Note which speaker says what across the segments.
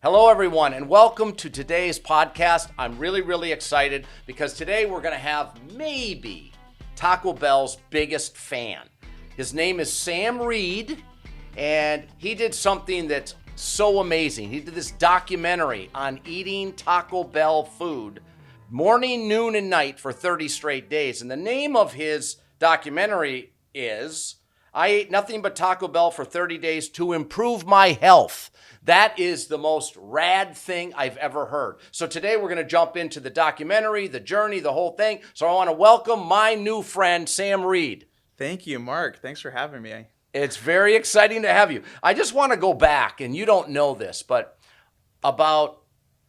Speaker 1: Hello, everyone, and welcome to today's podcast. I'm really excited because today we're going to have maybe Taco Bell's biggest fan. His name is Sam Reid, and he did something that's so amazing. He did this documentary on eating Taco Bell food morning, noon, and night for 30 straight days. And the name of his documentary is I Ate Nothing But Taco Bell for 30 Days to Improve My Health. That is the most rad thing I've ever heard. So today we're going to jump into the documentary, the journey, the whole thing. So I want to welcome my new friend, Sam Reid.
Speaker 2: Thank you, Mark. Thanks for having me.
Speaker 1: It's very exciting to have you. I just want to go back, and you don't know this, but about,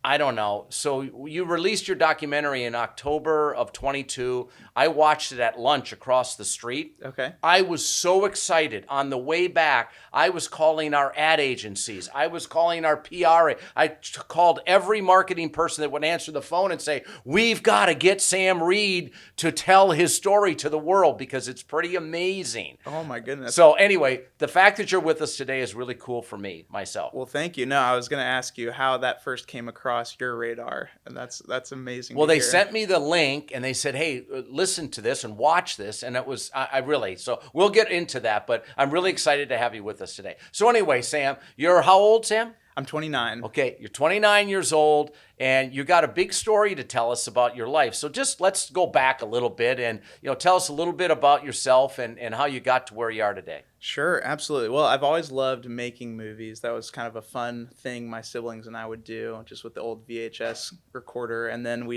Speaker 1: I don't know. So you released your documentary in October of 22. I watched it at lunch across the street.
Speaker 2: Okay.
Speaker 1: I was so excited. On the way back, I was calling our ad agencies. I was calling our PR. I called every marketing person that would answer the phone and say, we've got to get Sam Reid to tell his story to the world because it's pretty amazing.
Speaker 2: Oh, my goodness.
Speaker 1: So anyway, the fact that you're with us today is really cool for me, myself.
Speaker 2: Well, thank you. No, I was going to ask you how that first came across your radar, and that's amazing.
Speaker 1: Well, they sent me the link, and they said, hey, listen to this and watch this, and it was, I really, so we'll get into that, but I'm really excited to have you with us today. So anyway, Sam, you're how old, Sam?
Speaker 2: I'm 29.
Speaker 1: Okay, you're 29 years old, and you got a big story to tell us about your life. So just let's go back a little bit and tell us a little bit about yourself and how you got to where you are today.
Speaker 2: Sure, absolutely. Well, I've always loved making movies. That was kind of a fun thing my siblings and I would do, just with the old VHS recorder. And then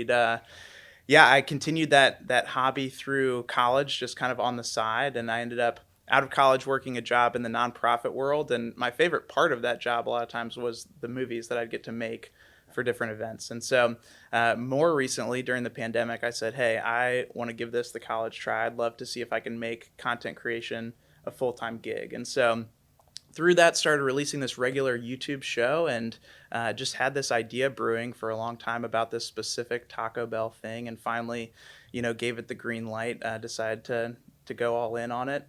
Speaker 2: I continued that hobby through college, just kind of on the side, and I ended up out of college working a job in the nonprofit world. And my favorite part of that job a lot of times was the movies that I'd get to make for different events. And so more recently during the pandemic, I said, hey, I want to give this the college try. I'd love to see if I can make content creation a full-time gig. And so through that, started releasing this regular YouTube show and just had this idea brewing for a long time about this specific Taco Bell thing. And finally, gave it the green light, decided to go all in on it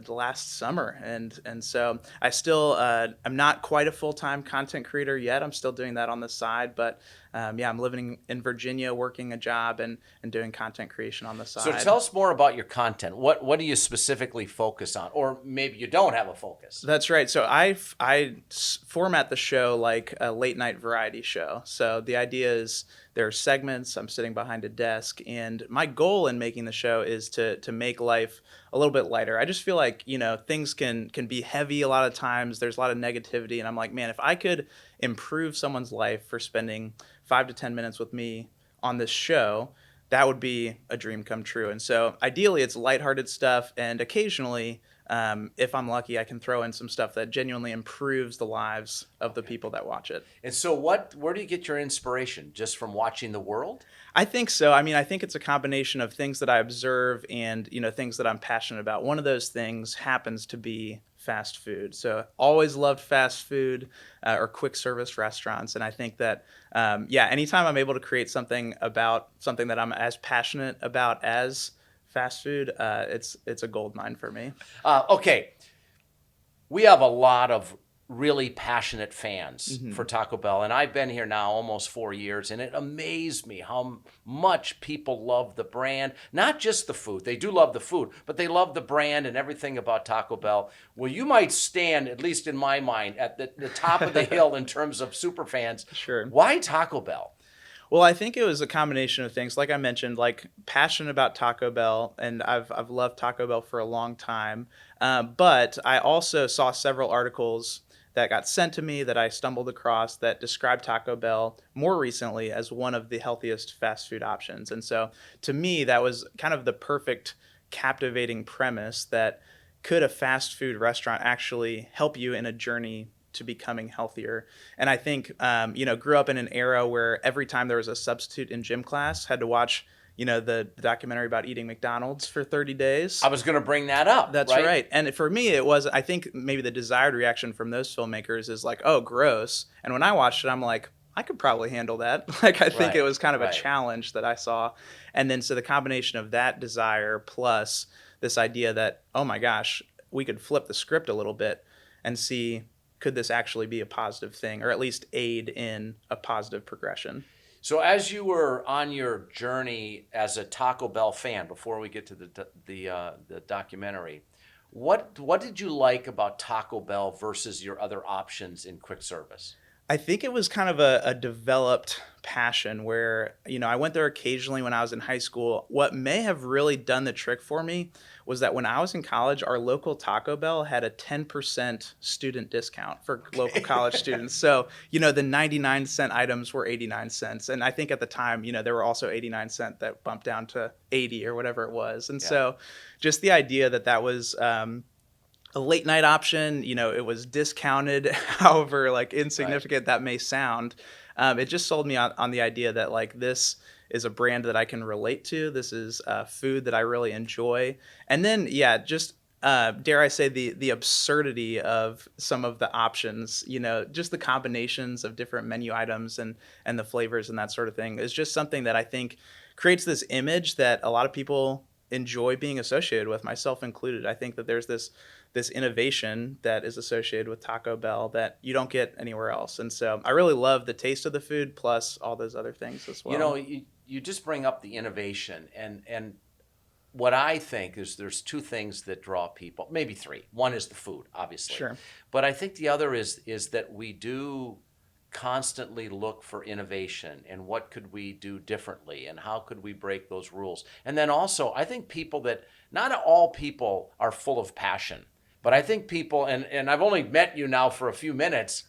Speaker 2: last summer. And so I still, I'm not quite a full-time content creator yet. I'm still doing that on the side, but I'm living in Virginia, working a job and doing content creation on the side.
Speaker 1: So tell us more about your content. What do you specifically focus on? Or maybe you don't have a focus.
Speaker 2: That's right. So I format the show like a late night variety show. So the idea is there are segments, I'm sitting behind a desk, and my goal in making the show is to make life a little bit lighter. I just feel like, things can be heavy a lot of times. There's a lot of negativity, and I'm like, man, if I could improve someone's life for spending 5 to 10 minutes with me on this show, that would be a dream come true. And so ideally it's lighthearted stuff, and occasionally, if I'm lucky, I can throw in some stuff that genuinely improves the lives of the people that watch it.
Speaker 1: And so where do you get your inspiration? Just from watching the world?
Speaker 2: I think so. I mean, I think it's a combination of things that I observe and, things that I'm passionate about. One of those things happens to be fast food. So always loved fast food or quick service restaurants. And I think that, anytime I'm able to create something about something that I'm as passionate about as fast food, it's a gold mine for me.
Speaker 1: Okay. We have a lot of really passionate fans for Taco Bell, and I've been here now almost 4 years, and it amazed me how much people love the brand. Not just the food. They do love the food, but they love the brand and everything about Taco Bell. Well, you might stand, at least in my mind, at the top of the hill in terms of super fans.
Speaker 2: Sure.
Speaker 1: Why Taco Bell?
Speaker 2: Well, I think it was a combination of things. Like I mentioned, like passionate about Taco Bell, and I've loved Taco Bell for a long time. But I also saw several articles that got sent to me that I stumbled across that described Taco Bell more recently as one of the healthiest fast food options. And so to me, that was kind of the perfect captivating premise that could a fast food restaurant actually help you in a journey to becoming healthier. And I think, grew up in an era where every time there was a substitute in gym class, had to watch, the documentary about eating McDonald's for 30 days.
Speaker 1: I was going to bring that up.
Speaker 2: That's right. And for me, it was, I think maybe the desired reaction from those filmmakers is like, oh, gross. And when I watched it, I'm like, I could probably handle that. I think it was kind of a challenge that I saw. And then so the combination of that desire plus this idea that, oh my gosh, we could flip the script a little bit and see could this actually be a positive thing, or at least aid in a positive progression?
Speaker 1: So as you were on your journey as a Taco Bell fan, before we get to the documentary, what did you like about Taco Bell versus your other options in quick service?
Speaker 2: I think it was kind of a developed passion where, I went there occasionally when I was in high school. What may have really done the trick for me was that when I was in college, our local Taco Bell had a 10% student discount for local college students. So, the 99-cent items were 89 cents. And I think at the time, there were also 89-cent that bumped down to 80 or whatever it was. And so just the idea that was a late night option, it was discounted, however like insignificant that may sound. It just sold me on the idea that like this is a brand that I can relate to. This is food that I really enjoy. And then, just dare I say the absurdity of some of the options, just the combinations of different menu items and the flavors and that sort of thing is just something that I think creates this image that a lot of people enjoy being associated with, myself included. I think that there's this innovation that is associated with Taco Bell that you don't get anywhere else. And so I really love the taste of the food plus all those other things as well.
Speaker 1: You just bring up the innovation, and what I think is there's two things that draw people, maybe three. One is the food, obviously.
Speaker 2: Sure.
Speaker 1: But I think the other is that we do constantly look for innovation and what could we do differently and how could we break those rules. And then also, I think not all people are full of passion, but I think people, and I've only met you now for a few minutes,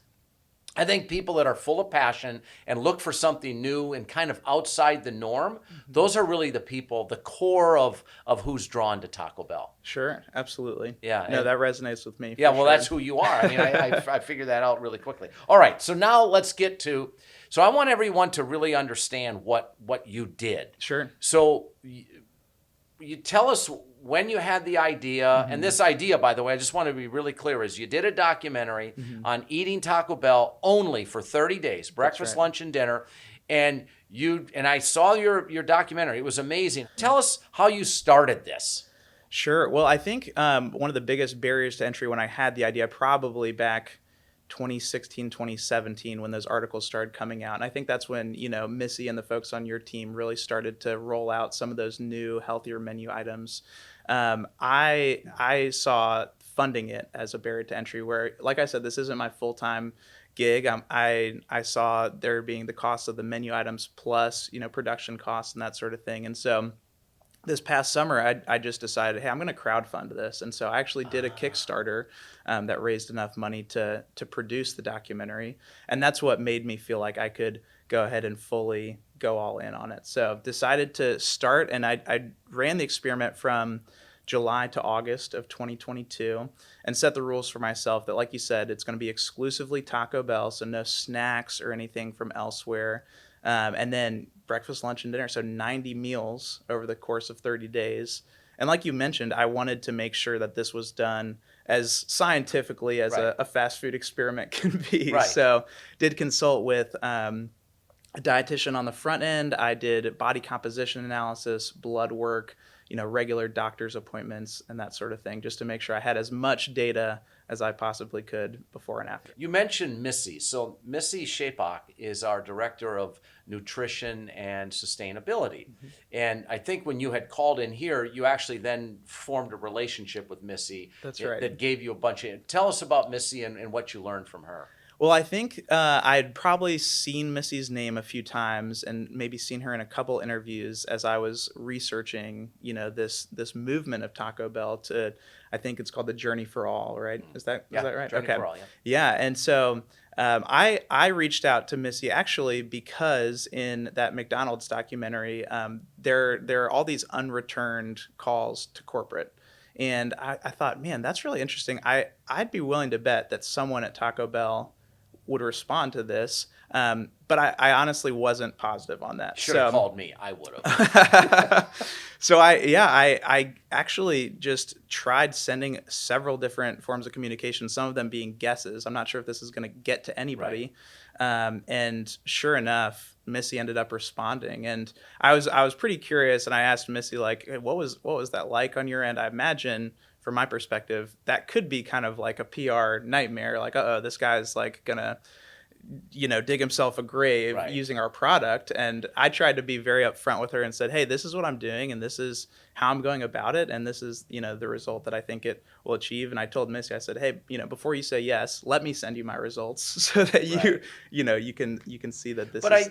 Speaker 1: I think people that are full of passion and look for something new and kind of outside the norm, those are really the people, the core of who's drawn to Taco Bell.
Speaker 2: Sure, absolutely.
Speaker 1: Yeah.
Speaker 2: No, that resonates with me.
Speaker 1: Yeah, well, that's who you are. I mean, I figured that out really quickly. All right, so now let's get to, so I want everyone to really understand what you did.
Speaker 2: Sure.
Speaker 1: So you tell us when you had the idea, and this idea, by the way, I just want to be really clear, is you did a documentary on eating Taco Bell only for 30 days, breakfast, lunch, and dinner, and I saw your documentary. It was amazing. Tell us how you started this.
Speaker 2: Sure. Well, I think one of the biggest barriers to entry when I had the idea, probably back 2016, 2017, when those articles started coming out. And I think that's when, Missy and the folks on your team really started to roll out some of those new, healthier menu items. I saw funding it as a barrier to entry where, like I said, this isn't my full-time gig. I saw there being the cost of the menu items plus, production costs and that sort of thing. And so this past summer, I just decided, hey, I'm going to crowdfund this. And so I actually did a Kickstarter that raised enough money to produce the documentary. And that's what made me feel like I could go ahead and fully go all in on it. So decided to start, and I ran the experiment from July to August of 2022 and set the rules for myself that, like you said, it's going to be exclusively Taco Bell, so no snacks or anything from elsewhere. And then breakfast, lunch, and dinner. So 90 meals over the course of 30 days. And like you mentioned, I wanted to make sure that this was done as scientifically as a fast food experiment can be.
Speaker 1: Right.
Speaker 2: So did consult with a dietitian on the front end. I did body composition analysis, blood work, regular doctor's appointments and that sort of thing, just to make sure I had as much data as I possibly could before and after.
Speaker 1: You mentioned Missy. So Missy Shapok is our Director of Nutrition and Sustainability. And I think when you had called in here, you actually then formed a relationship with Missy.
Speaker 2: That's right.
Speaker 1: That gave you a bunch of... Tell us about Missy and what you learned from her.
Speaker 2: Well, I think I'd probably seen Missy's name a few times and maybe seen her in a couple interviews as I was researching, this movement of Taco Bell to, I think it's called the Journey for All, right? Is that right?
Speaker 1: Journey for All, yeah.
Speaker 2: Yeah, and so I reached out to Missy actually because in that McDonald's documentary, there are all these unreturned calls to corporate. And I thought, man, that's really interesting. I'd be willing to bet that someone at Taco Bell would respond to this, but I honestly wasn't positive on that.
Speaker 1: Should have called me. I would have.
Speaker 2: So I actually just tried sending several different forms of communication, some of them being guesses. I'm not sure if this is going to get to anybody. Right. And sure enough, Missy ended up responding, and I was pretty curious, and I asked Missy, like, hey, what was that like on your end? I imagine from my perspective, that could be kind of like a PR nightmare. Like, this guy's like gonna, dig himself a grave
Speaker 1: Right.
Speaker 2: using our product. And I tried to be very upfront with her and said, hey, this is what I'm doing, and this is how I'm going about it, and this is, the result that I think it will achieve. And I told Missy, I said, hey, before you say yes, let me send you my results so that
Speaker 1: Right.
Speaker 2: you can see that this
Speaker 1: But
Speaker 2: is.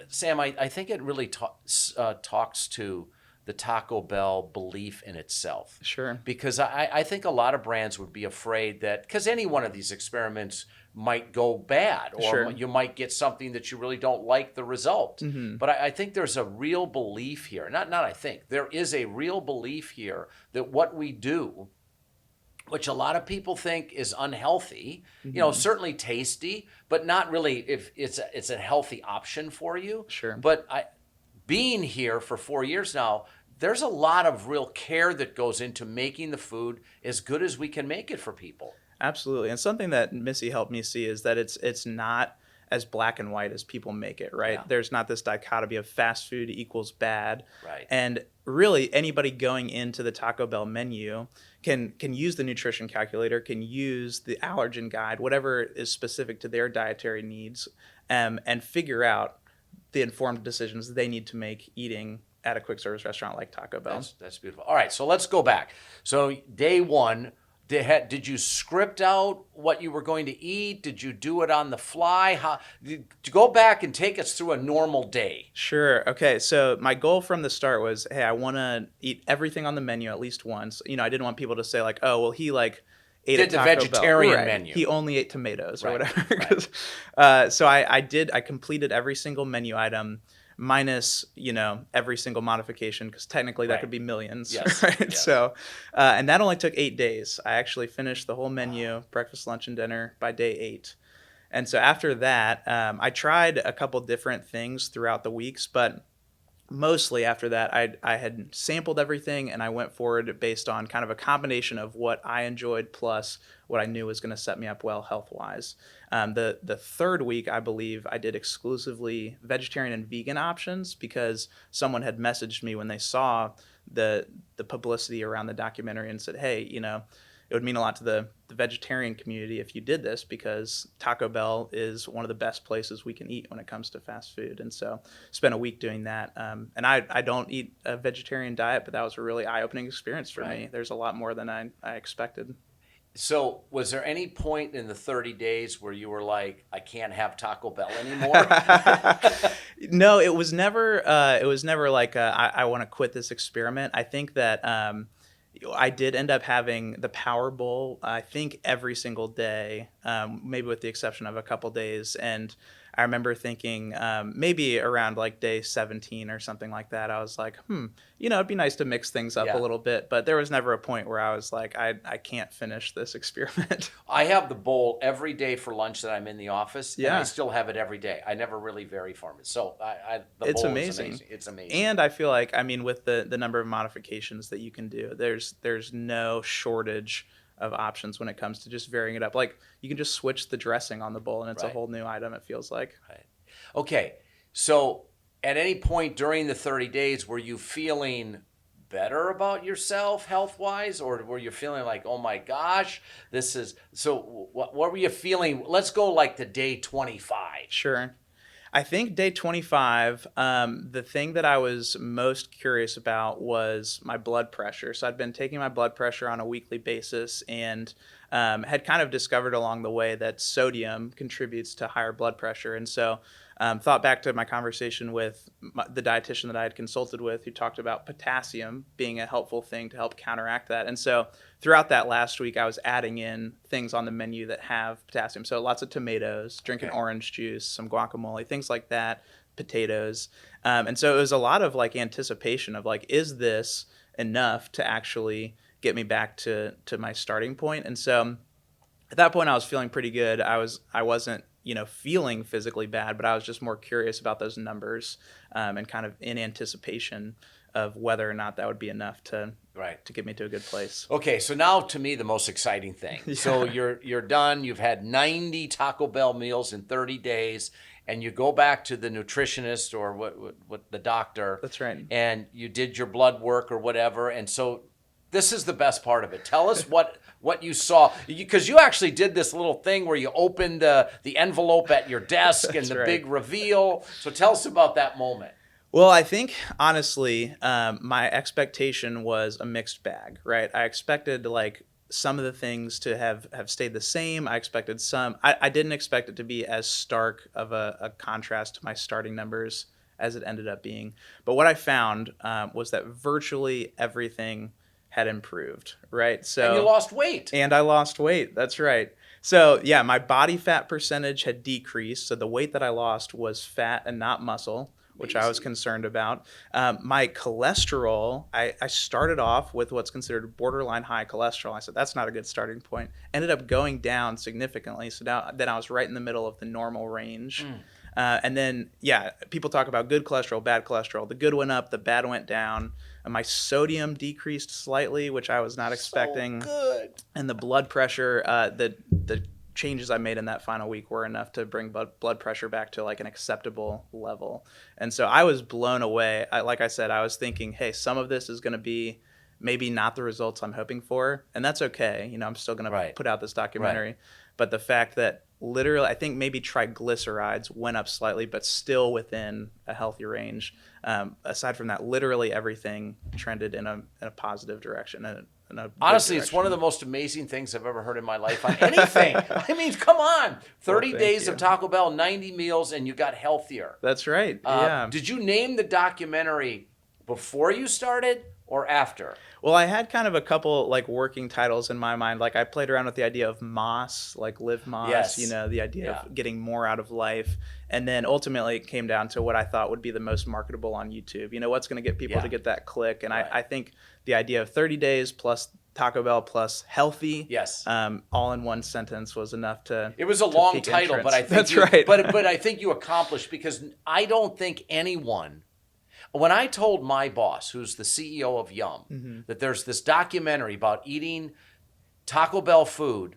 Speaker 1: Sam, I think it really talks to the Taco Bell belief in itself.
Speaker 2: Sure.
Speaker 1: Because I think a lot of brands would be afraid that, because any one of these experiments might go bad, or
Speaker 2: Sure.
Speaker 1: you might get something that you really don't like the result.
Speaker 2: Mm-hmm.
Speaker 1: But I think there's a real belief here. Not I think. There is a real belief here that what we do, which a lot of people think is unhealthy, certainly tasty, but not really if it's a healthy option for you.
Speaker 2: Sure.
Speaker 1: But being here for 4 years now, there's a lot of real care that goes into making the food as good as we can make it for people.
Speaker 2: Absolutely. And something that Missy helped me see is that it's not as black and white as people make it, right?
Speaker 1: Yeah.
Speaker 2: There's not this dichotomy of fast food equals bad.
Speaker 1: Right.
Speaker 2: And really anybody going into the Taco Bell menu can use the nutrition calculator, can use the allergen guide, whatever is specific to their dietary needs, and figure out the informed decisions they need to make eating at a quick service restaurant like Taco Bell.
Speaker 1: That's beautiful. All right, so let's go back. So day one, did you script out what you were going to eat? Did you do it on the fly? To go back and take us through a normal day?
Speaker 2: Sure. Okay. So my goal from the start was, hey, I want to eat everything on the menu at least once. I didn't want people to say like, oh, well, he like ate
Speaker 1: Did
Speaker 2: a
Speaker 1: the
Speaker 2: Taco Bell.
Speaker 1: vegetarian
Speaker 2: Right.
Speaker 1: menu.
Speaker 2: He only ate tomatoes or
Speaker 1: Right,
Speaker 2: whatever. So I completed every single menu item minus, every single modification, because technically that
Speaker 1: Right.
Speaker 2: could be millions.
Speaker 1: Yes,
Speaker 2: Right.
Speaker 1: yes.
Speaker 2: So, and that only took 8 days. I actually finished the whole menu, breakfast, lunch, and dinner by day 8. And so after that, I tried a couple different things throughout the weeks, but mostly after that, I had sampled everything, and I went forward based on kind of a combination of what I enjoyed plus what I knew was going to set me up well health-wise. The third week, I believe, I did exclusively vegetarian and vegan options because someone had messaged me when they saw the publicity around the documentary and said, hey, it would mean a lot to the vegetarian community if you did this, because Taco Bell is one of the best places we can eat when it comes to fast food. And so spent a week doing that. And I don't eat a vegetarian diet, but that was a really eye-opening experience for me. There's a lot more than I expected.
Speaker 1: So was there any point in the 30 days where you were like, I can't have Taco Bell anymore?
Speaker 2: No, it was never like I want to quit this experiment. I think that I did end up having the Power Bowl, I think, every single day, maybe with the exception of a couple days. And I remember thinking maybe around like day 17 or something like that, I was like, it'd be nice to mix things up a little bit. But there was never a point where I was like, I can't finish this experiment.
Speaker 1: I have the bowl every day for lunch that I'm in the office, and
Speaker 2: Yeah.
Speaker 1: I still have it every day. I never really vary from it. So
Speaker 2: It's
Speaker 1: bowl
Speaker 2: amazing.
Speaker 1: is amazing. It's amazing.
Speaker 2: And I feel like, with the number of modifications that you can do, there's no shortage of options when it comes to just varying it up. Like, you can just switch the dressing on the bowl and it's a whole new item, it feels like.
Speaker 1: Right. Okay. So at any point during the 30 days, were you feeling better about yourself health-wise, or were you feeling like, oh my gosh, this is... So what were you feeling? Let's go like to day 25.
Speaker 2: Sure. I think day 25, the thing that I was most curious about was my blood pressure. So I'd been taking my blood pressure on a weekly basis and had kind of discovered along the way that sodium contributes to higher blood pressure. And so thought back to my conversation with the dietitian that I had consulted with, who talked about potassium being a helpful thing to help counteract that. And so throughout that last week, I was adding in things on the menu that have potassium. So lots of tomatoes, drinking orange juice, some guacamole, things like that, potatoes. And so it was a lot of like anticipation of like, is this enough to actually get me back to my starting point? And so at that point, I was feeling pretty good. I wasn't feeling physically bad, but I was just more curious about those numbers and kind of in anticipation of whether or not that would be enough to get me to a good place.
Speaker 1: Okay, so now to me the most exciting thing. Yeah. So you're done. You've had 90 Taco Bell meals in 30 days, and you go back to the nutritionist or what the doctor.
Speaker 2: That's right.
Speaker 1: And you did your blood work or whatever, and so This is the best part of it. Tell us what you saw, because you actually did this little thing where you opened the envelope at your desk and the big reveal. So tell us about that moment.
Speaker 2: Well, I think, honestly, my expectation was a mixed bag, right? I expected, like, some of the things to have stayed the same. I expected some. I didn't expect it to be as stark of a contrast to my starting numbers as it ended up being. But what I found was that virtually everything had improved, right? So,
Speaker 1: and you lost weight.
Speaker 2: And I lost weight. That's right. So, yeah, my body fat percentage had decreased. So the weight that I lost was fat and not muscle, which I was concerned about. My cholesterol, I started off with what's considered borderline high cholesterol. I said, that's not a good starting point. Ended up going down significantly. So then I was right in the middle of the normal range. And then, yeah, people talk about good cholesterol, bad cholesterol. The good went up, the bad went down. And my sodium decreased slightly, which I was not expecting.
Speaker 1: So good.
Speaker 2: And the blood pressure, the changes I made in that final week were enough to bring blood pressure back to like an acceptable level. And so I was blown away. Like I said, I was thinking, hey, some of this is going to be maybe not the results I'm hoping for. And that's okay. You know, I'm still going to put out this documentary. Right. But the fact that literally, I think maybe triglycerides went up slightly, but still within a healthy range. Aside from that, literally everything trended in a positive direction.
Speaker 1: Honestly, it's one of the most amazing things I've ever heard in my life on anything. I mean, come on. 30 days of Taco Bell, 90 meals, and you got healthier.
Speaker 2: That's right. Yeah.
Speaker 1: Did you name the documentary before you started or after?
Speaker 2: Well, I had kind of a couple like working titles in my mind. Like I played around with the idea of Moss, like live Moss, you know, the idea of getting more out of life. And then ultimately it came down to what I thought would be the most marketable on YouTube. You know, what's going to get people to get that click. And I think the idea of 30 days plus Taco Bell plus healthy, all in one sentence was enough to.
Speaker 1: It was a long title,
Speaker 2: entrance.
Speaker 1: But I think
Speaker 2: that's right.
Speaker 1: But I think you accomplished, because I don't think anyone. When I told my boss, who's the CEO of Yum, that there's this documentary about eating Taco Bell food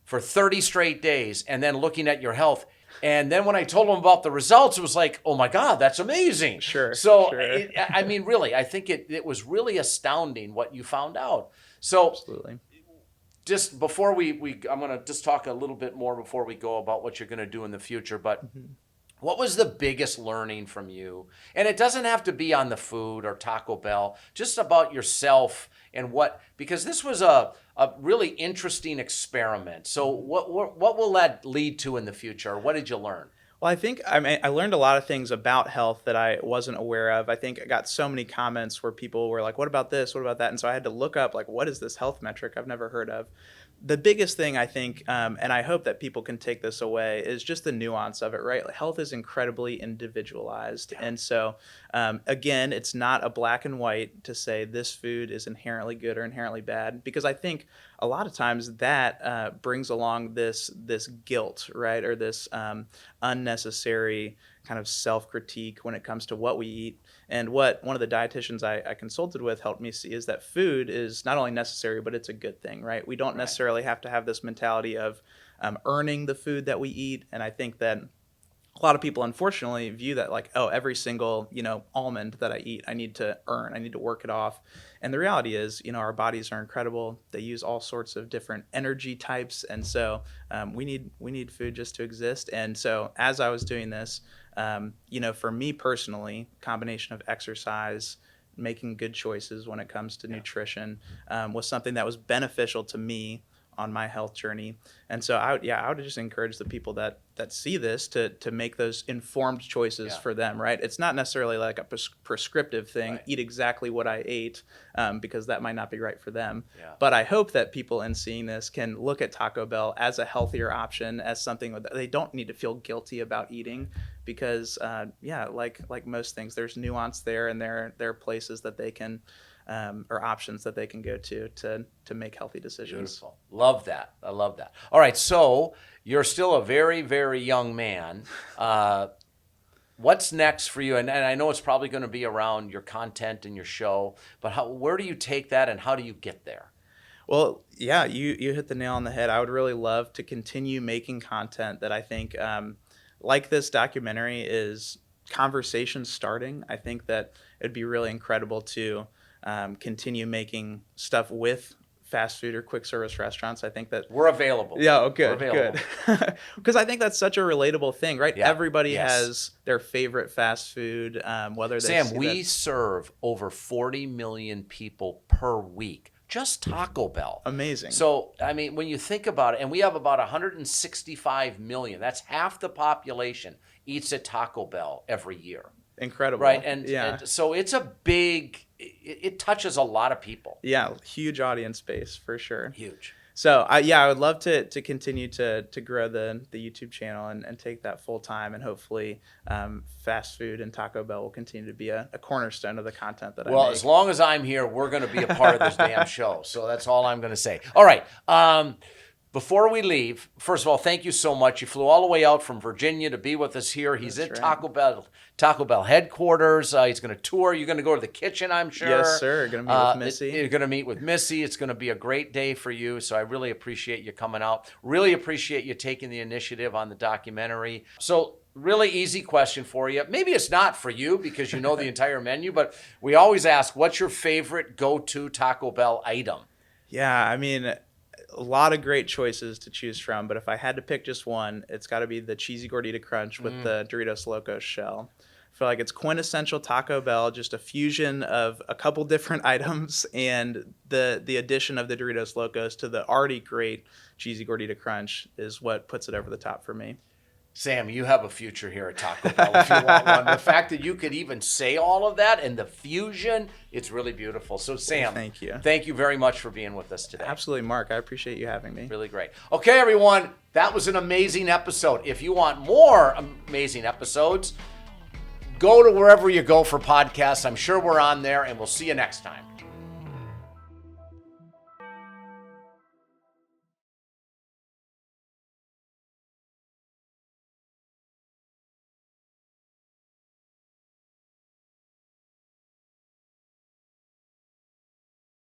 Speaker 1: for 30 straight days and then looking at your health, and then when I told him about the results, it was like, oh my God, that's amazing.
Speaker 2: Sure.
Speaker 1: So, I mean, really, I think it was really astounding what you found out. So,
Speaker 2: absolutely.
Speaker 1: Just before I'm going to just talk a little bit more before we go about what you're going to do in the future, but what was the biggest learning from you? And it doesn't have to be on the food or Taco Bell, just about yourself and because this was a really interesting experiment. So what will that lead to in the future? What did you learn?
Speaker 2: Well, I think I learned a lot of things about health that I wasn't aware of. I think I got so many comments where people were like, what about this? What about that? And so I had to look up, like, what is this health metric I've never heard of? The biggest thing I think, and I hope that people can take this away, is just the nuance of it, right? Like, health is incredibly individualized. And so, again, it's not a black and white to say this food is inherently good or inherently bad, because I think a lot of times that brings along this guilt, right? Or this unnecessary kind of self-critique when it comes to what we eat. And what one of the dietitians I consulted with helped me see is that food is not only necessary, but it's a good thing, right? We don't necessarily have to have this mentality of earning the food that we eat. And I think that a lot of people, unfortunately, view that like, oh, every single, almond that I eat, I need to earn, I need to work it off. And the reality is, our bodies are incredible. They use all sorts of different energy types. And so we need food just to exist. And so as I was doing this, for me personally, combination of exercise, making good choices when it comes to nutrition was something that was beneficial to me on my health journey. And so I would just encourage the people that see this to make those informed choices for them, right? It's not necessarily like a prescriptive thing, eat exactly what I ate, because that might not be right for them. Yeah. But I hope that people in seeing this can look at Taco Bell as a healthier option, as something that they don't need to feel guilty about eating, because like most things, there's nuance there, and there are places that they can or options that they can go to make healthy decisions.
Speaker 1: Beautiful. Love that. I love that. All right, so you're still a very, very young man. What's next for you? And I know it's probably going to be around your content and your show, but where do you take that, and how do you get there?
Speaker 2: Well, yeah, you hit the nail on the head. I would really love to continue making content that I think, like this documentary, is conversation starting. I think that it'd be really incredible to continue making stuff with fast food or quick service restaurants. I think that
Speaker 1: we're available.
Speaker 2: Yeah, oh, good,
Speaker 1: we're available.
Speaker 2: good. Because I think that's such a relatable thing, right?
Speaker 1: Yeah.
Speaker 2: Everybody
Speaker 1: Yes.
Speaker 2: has their favorite fast food, whether they
Speaker 1: Sam,
Speaker 2: see
Speaker 1: we
Speaker 2: that-
Speaker 1: serve over 40 million people per week. Just Taco Bell.
Speaker 2: Amazing.
Speaker 1: So, I mean, when you think about it, and we have about 165 million, that's half the population eats at Taco Bell every year.
Speaker 2: Incredible.
Speaker 1: Right?
Speaker 2: yeah.
Speaker 1: And so it's a big, it touches a lot of people.
Speaker 2: Yeah, huge audience base for sure.
Speaker 1: Huge.
Speaker 2: So I would love to continue to grow the YouTube channel and take that full time, and hopefully fast food and Taco Bell will continue to be a cornerstone of the content that I
Speaker 1: Well,
Speaker 2: make.
Speaker 1: as long as I'm here, we're going to be a part of this damn show. So that's all I'm going to say. All right. Before we leave, first of all, thank you so much. You flew all the way out from Virginia to be with us here. He's
Speaker 2: That's
Speaker 1: at
Speaker 2: right.
Speaker 1: Taco Bell headquarters. He's going to tour. You're going to go to the kitchen, I'm sure.
Speaker 2: Yes, sir. Going to meet with Missy.
Speaker 1: You're going to meet with Missy. It's going to be a great day for you. So I really appreciate you coming out. Really appreciate you taking the initiative on the documentary. So really easy question for you. Maybe it's not for you because you know the entire menu, but we always ask, what's your favorite go-to Taco Bell item?
Speaker 2: Yeah, I mean, a lot of great choices to choose from, but if I had to pick just one, it's got to be the cheesy gordita crunch with the Doritos Locos shell. I feel like it's quintessential Taco Bell, just a fusion of a couple different items, and the addition of the Doritos Locos to the already great cheesy gordita crunch is what puts it over the top for me.
Speaker 1: Sam, you have a future here at Taco Bell if you want one. The fact that you could even say all of that and the fusion, it's really beautiful. So, Sam,
Speaker 2: thank you
Speaker 1: very much for being with us today.
Speaker 2: Absolutely, Mark. I appreciate you having me.
Speaker 1: Really great. Okay, everyone, that was an amazing episode. If you want more amazing episodes, go to wherever you go for podcasts. I'm sure we're on there, and we'll see you next time.